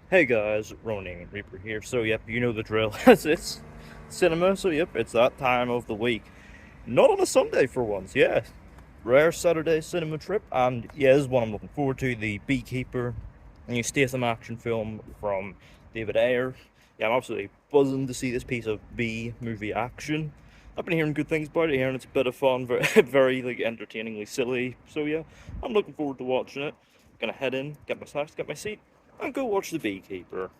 Hey guys, Ronin Reaper here. So yep, you know the drill. It's cinema, so yep, it's that time of the week. Not on a Sunday for once, yeah. Rare Saturday cinema trip, and yeah, this is one I'm looking forward to, the Beekeeper, a new Statham action film from David Ayer. Yeah, I'm absolutely buzzing to see this piece of B movie action. I've been hearing good things about it here, and it's a bit of fun, very, very like entertainingly silly. So yeah, I'm looking forward to watching it. Gonna head in, get my snacks, get my seat, and go watch the Beekeeper.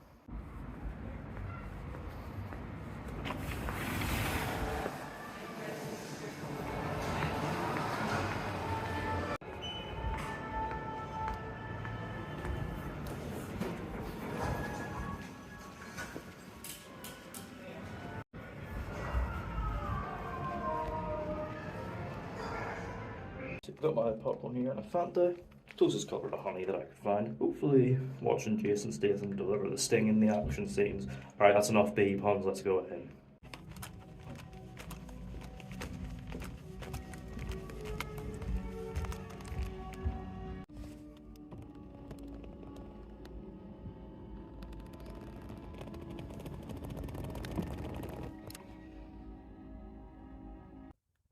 So I've got my popcorn here and a Fanta, closest colour to honey that I could find. Hopefully watching Jason Statham deliver the sting in the action scenes. Alright, that's enough bee puns, let's go ahead.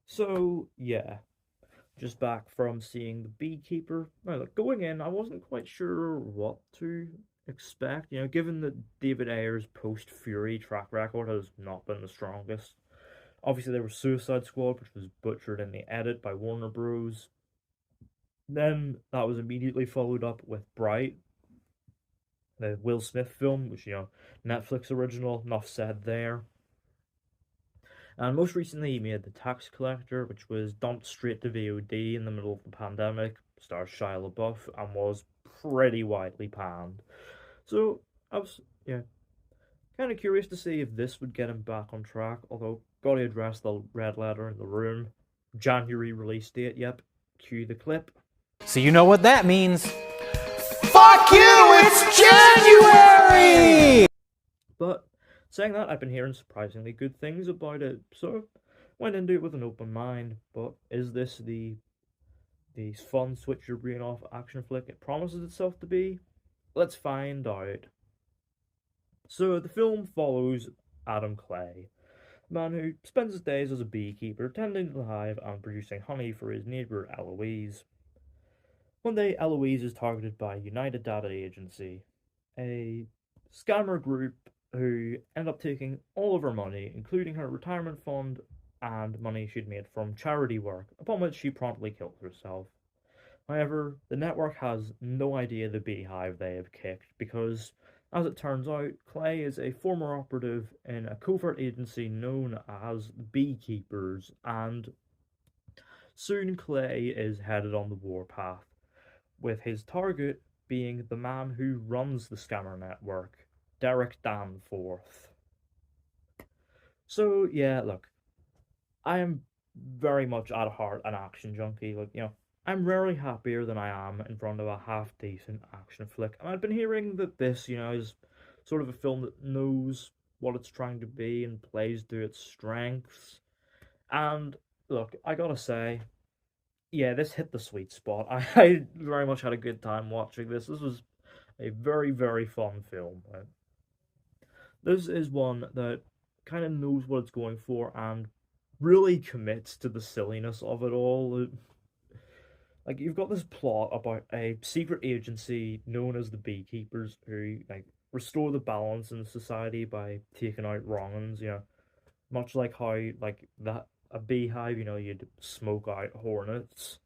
So, yeah, just back from seeing The Beekeeper. Now, look, going in, I wasn't quite sure what to expect, given that David Ayer's post-Fury track record has not been the strongest. Obviously, there was Suicide Squad, which was butchered in the edit by Warner Bros. Then that was immediately followed up with Bright, the Will Smith film, which, Netflix original, enough said there. And most recently, he made The Tax Collector, which was dumped straight to VOD in the middle of the pandemic, stars Shia LaBeouf, and was pretty widely panned. So, I was, yeah, kind of curious to see if this would get him back on track, although, gotta address the red letter in the room. January release date, yep. Cue the clip. So you know what that means. Fuck you, it's January! But saying that, I've been hearing surprisingly good things about it, so went into it with an open mind. But is this the fun switch your brain off action flick it promises itself to be? Let's find out. So the film follows Adam Clay, a man who spends his days as a beekeeper, tending to the hive and producing honey for his neighbour Eloise. One day, Eloise is targeted by United Data Agency, a scammer group who end up taking all of her money, including her retirement fund and money she'd made from charity work, upon which she promptly kills herself. However, the network has no idea the beehive they have kicked because, as it turns out, Clay is a former operative in a covert agency known as Beekeepers, and soon Clay is headed on the warpath, with his target being the man who runs the scammer network, Derek Danforth. So yeah, look, I am very much at heart an action junkie. I'm rarely happier than I am in front of a half decent action flick. And I've been hearing that this, is sort of a film that knows what it's trying to be and plays to its strengths. And look, I gotta say, yeah, this hit the sweet spot. I very much had a good time watching this. This was a very, very fun film. Right? This is one that kind of knows what it's going for and really commits to the silliness of it all. Like, you've got this plot about a secret agency known as the Beekeepers who, restore the balance in society by taking out wrong-uns, much like how, that a beehive, you'd smoke out hornets.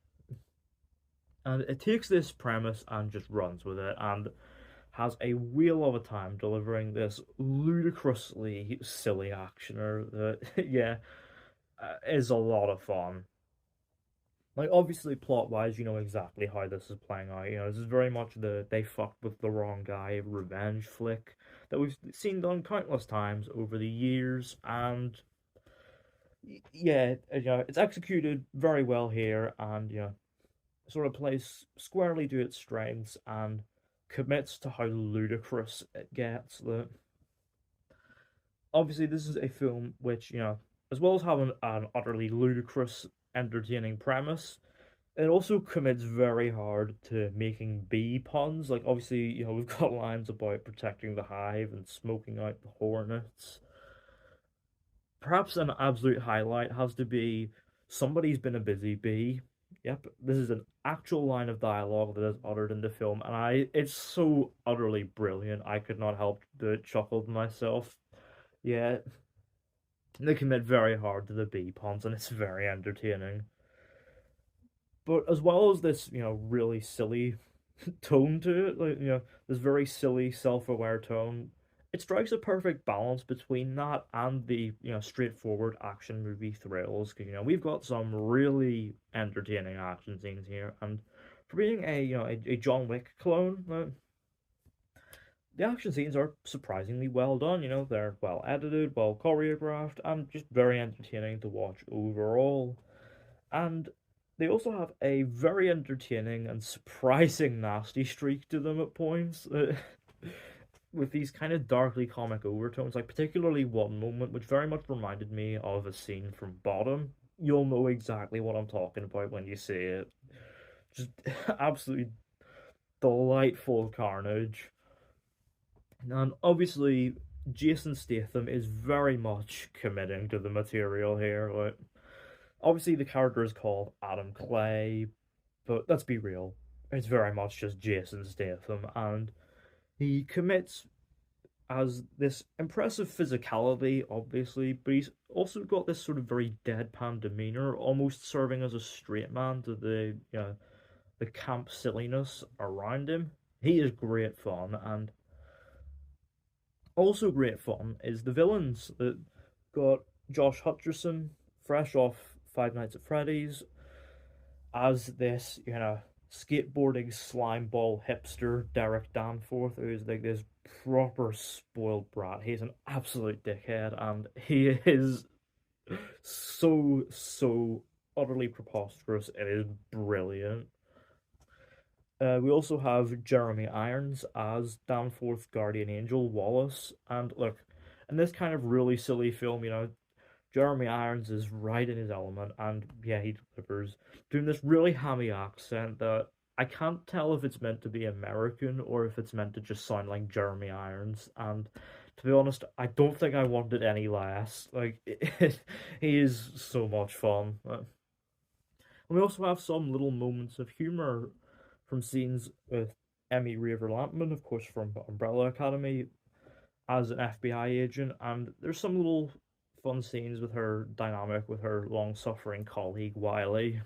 And it takes this premise and just runs with it and has a wheel of a time delivering this ludicrously silly actioner that, yeah, is a lot of fun. Like, obviously, plot-wise, you know exactly how this is playing out. This is very much the they fucked with the wrong guy revenge flick that we've seen done countless times over the years, and yeah, it's executed very well here, and sort of plays squarely to its strengths and commits to how ludicrous it gets. That obviously this is a film which, as well as having an utterly ludicrous, entertaining premise, It also commits very hard to making bee puns. Like, obviously, we've got lines about protecting the hive and smoking out the hornets. Perhaps an absolute highlight has to be somebody's been a busy bee. Yep, this is an actual line of dialogue that is uttered in the film, and it's so utterly brilliant. I could not help but chuckle to myself. Yeah, they commit very hard to the bee puns, and it's very entertaining. But as well as this, really silly tone to it, like, this very silly, self-aware tone, it strikes a perfect balance between that and the, straightforward action movie thrills. 'Cause, we've got some really entertaining action scenes here, and for being a John Wick clone, the action scenes are surprisingly well done. They're well edited, well choreographed, and just very entertaining to watch overall. And they also have a very entertaining and surprising nasty streak to them at points, with these kind of darkly comic overtones. Like, particularly one moment which very much reminded me of a scene from Bottom. You'll know exactly what I'm talking about when you see it. Just absolutely delightful carnage. And obviously, Jason Statham is very much committing to the material here. Like, obviously, the character is called Adam Clay, but let's be real, it's very much just Jason Statham, and he commits as this impressive physicality, obviously, but he's also got this sort of very deadpan demeanor, almost serving as a straight man to the camp silliness around him. He is great fun, and also great fun is the villains that got Josh Hutcherson, fresh off Five Nights at Freddy's, as this, skateboarding slimeball hipster Derek Danforth, who's like this proper spoiled brat. He's an absolute dickhead, and he is so utterly preposterous. It is brilliant. We also have Jeremy Irons as Danforth's guardian angel, Wallace. And look, in this kind of really silly film, Jeremy Irons is right in his element, and yeah, he delivers. Doing this really hammy accent that I can't tell if it's meant to be American or if it's meant to just sound like Jeremy Irons. And to be honest, I don't think I wanted any less. Like, he is so much fun. And we also have some little moments of humor from scenes with Emmy Raver Lampman, of course, from Umbrella Academy, as an FBI agent, and there's some little fun scenes with her dynamic with her long suffering colleague Wiley.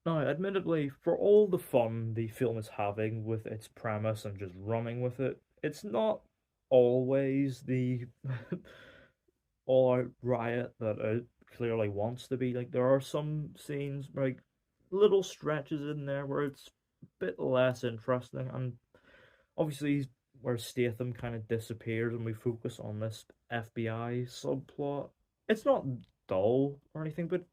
Now, admittedly, for all the fun the film is having with its premise and just running with it, it's not always the all out riot that it clearly wants to be. Like, there are some scenes, like little stretches in there where it's a bit less interesting, and obviously where Statham kind of disappears and we focus on this FBI subplot. It's not dull or anything, but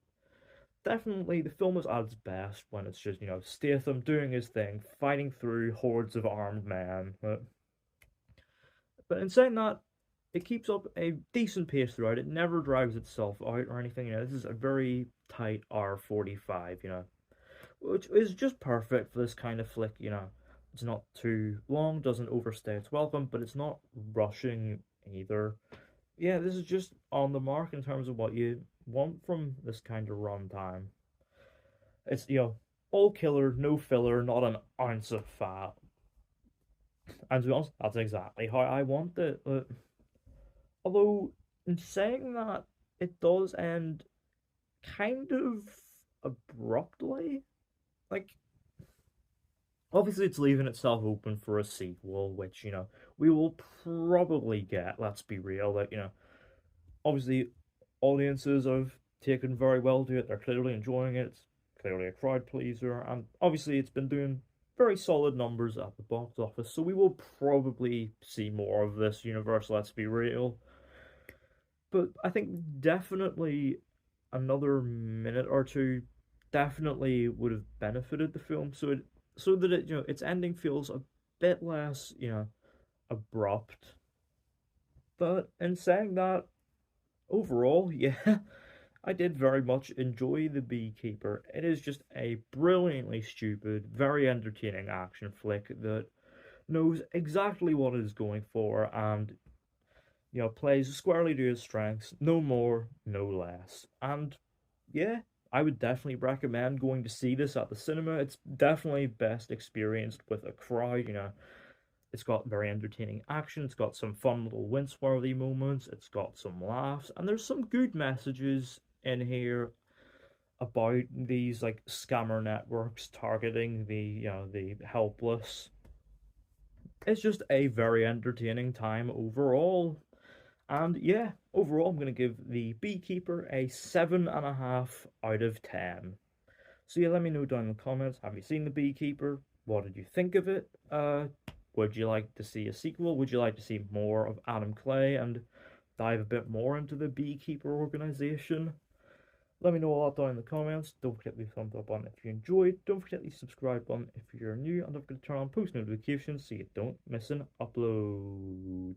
definitely the film is at its best when it's just, Statham doing his thing, fighting through hordes of armed men. But in saying that, it keeps up a decent pace throughout. It never drags itself out or anything. This is a very tight R45, which is just perfect for this kind of flick. It's not too long, doesn't overstay its welcome, but it's not rushing either. Yeah, this is just on the mark in terms of what you want from this kind of runtime. It's, all killer, no filler, not an ounce of fat. And to be honest, that's exactly how I want it. Although, in saying that, it does end kind of abruptly. Like, obviously, it's leaving itself open for a sequel, which, we will probably get. Let's be real. Like, obviously, audiences have taken very well to it. They're clearly enjoying it. It's clearly a crowd pleaser. And obviously, it's been doing very solid numbers at the box office. So we will probably see more of this universe. Let's be real. But I think definitely another minute or two definitely would have benefited the film, so that its ending feels a bit less abrupt. But in saying that, overall, yeah, I did very much enjoy The Beekeeper. It is just a brilliantly stupid, very entertaining action flick that knows exactly what it is going for and, plays squarely to his strengths, no more, no less. And yeah, I would definitely recommend going to see this at the cinema. It's definitely best experienced with a crowd. It's got very entertaining action, it's got some fun little wince-worthy moments, it's got some laughs, and there's some good messages in here about these like scammer networks targeting the helpless. It's just a very entertaining time overall. And yeah, overall, I'm going to give The Beekeeper a 7.5 out of 10. So yeah, let me know down in the comments. Have you seen The Beekeeper? What did you think of it? Would you like to see a sequel? Would you like to see more of Adam Clay and dive a bit more into the Beekeeper organization? Let me know all that down in the comments. Don't forget to leave a thumbs up button if you enjoyed. Don't forget the subscribe button if you're new. And don't forget to turn on post notifications so you don't miss an upload.